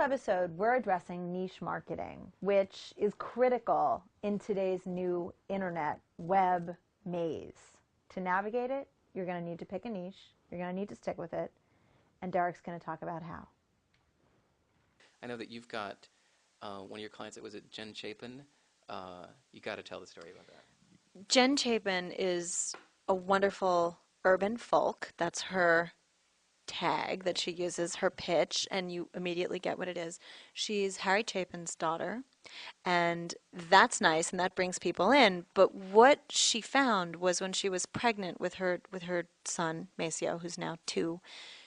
episode, we're addressing niche marketing, which is critical in today's new internet web maze. To navigate it, you're going to need to pick a niche, you're going to need to stick with it, and Derek's going to talk about how. I know that you've got one of your clients that was at Jen Chapin. You got to tell the story about that. Jen Chapin is a wonderful urban folk. That's her tag that she uses, her pitch, and you immediately get what it is. She's Harry Chapin's daughter, and that's nice, and that brings people in. But what she found was when she was pregnant with her son Maceo, who's now 2,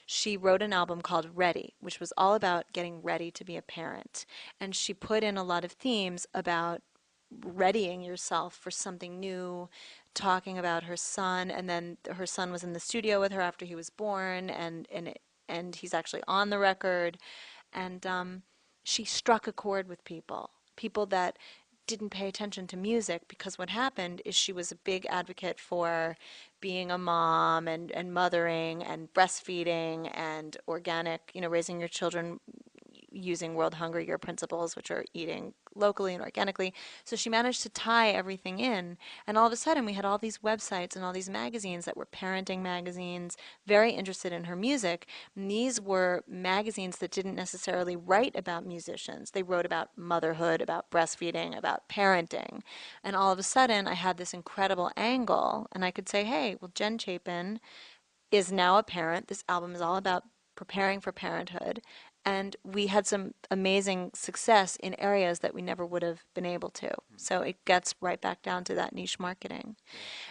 she wrote an album called Ready, which was all about getting ready to be a parent, and she put in a lot of themes about readying yourself for something new, talking about her son, and then her son was in the studio with her after he was born, and he's actually on the record, and she struck a chord with people that didn't pay attention to music, because what happened is she was a big advocate for being a mom and mothering and breastfeeding and organic, raising your children using World Hunger Year principles, which are eating locally and organically. So she managed to tie everything in. And all of a sudden, we had all these websites and all these magazines that were parenting magazines, very interested in her music. And these were magazines that didn't necessarily write about musicians. They wrote about motherhood, about breastfeeding, about parenting. And all of a sudden, I had this incredible angle. And I could say, hey, well, Jen Chapin is now a parent. This album is all about preparing for parenthood. And we had some amazing success in areas that we never would have been able to. So it gets right back down to that niche marketing.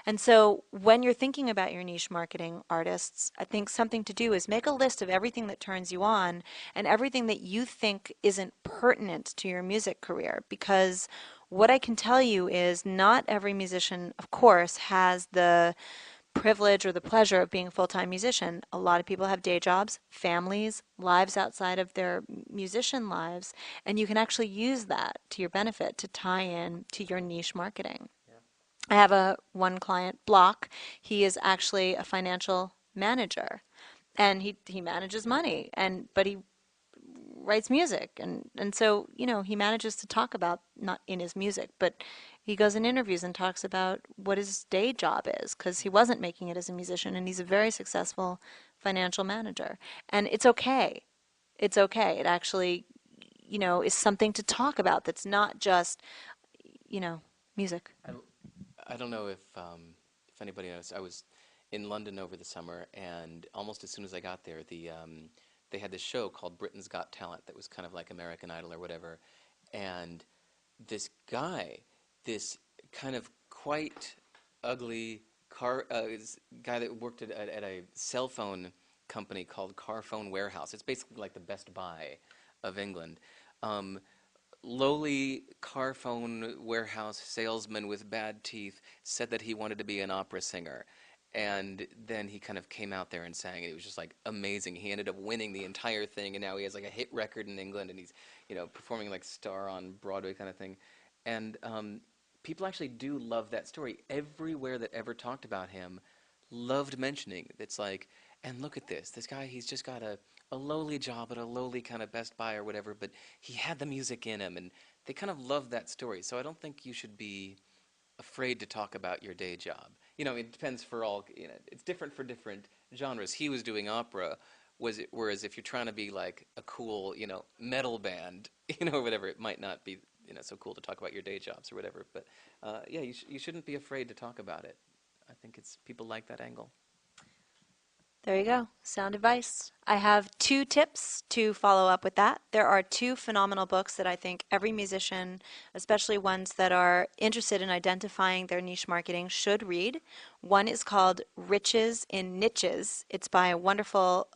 And so when you're thinking about your niche marketing artists, I think something to do is make a list of everything that turns you on and everything that you think isn't pertinent to your music career. Because what I can tell you is not every musician, of course, has the privilege or the pleasure of being a full-time musician. A lot of people have day jobs, families, lives outside of their musician lives, and you can actually use that to your benefit to tie in to your niche marketing. Yeah. I have one client, Block. He is actually a financial manager, and he manages money, but he writes music, and so he manages to talk about, not in his music, but he goes in interviews and talks about what his day job is, because he wasn't making it as a musician, and he's a very successful financial manager. And it's okay. It actually is something to talk about that's not just music. I don't know if anybody knows. I was in London over the summer, and almost as soon as I got there, they had this show called Britain's Got Talent that was kind of like American Idol or whatever, and this this kind of quite ugly guy that worked at a cell phone company called Car Phone Warehouse. It's basically like the Best Buy of England. Lowly car phone warehouse salesman with bad teeth said that he wanted to be an opera singer. And then he kind of came out there and sang it. It was just like amazing. He ended up winning the entire thing, and now he has like a hit record in England, and he's performing like star on Broadway kind of thing. And people actually do love that story. Everywhere that ever talked about him loved mentioning. It's like, and look at this guy, he's just got a lowly job at a lowly kind of Best Buy or whatever, but he had the music in him, and they kind of love that story. So I don't think you should be afraid to talk about your day job. It depends for all, it's different for different genres. He was doing opera, whereas if you're trying to be like a cool, metal band, or whatever, it might not be, so cool to talk about your day jobs or whatever. But yeah, you shouldn't be afraid to talk about it. I think people like that angle. There you go. Sound advice. I have 2 tips to follow up with that. There are 2 phenomenal books that I think every musician, especially ones that are interested in identifying their niche marketing, should read. One is called Riches in Niches. It's by a wonderful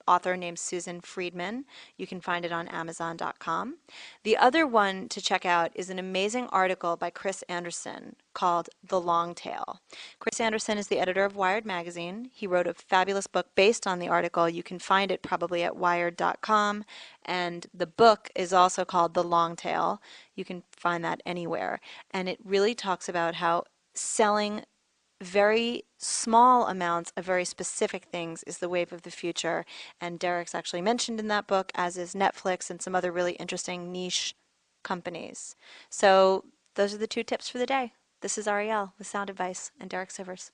author named Susan Friedman. You can find it on Amazon.com. The other one to check out is an amazing article by Chris Anderson called The Long Tail. Chris Anderson is the editor of Wired magazine. He wrote a fabulous book based on the article. You can find it probably at wired.com, and the book is also called The Long Tail. You can find that anywhere, and it really talks about how selling very small amounts of very specific things is the wave of the future. And Derek's actually mentioned in that book, as is Netflix and some other really interesting niche companies. So those are the two tips for the day. This is Ariel with Sound Advice and Derek Sivers.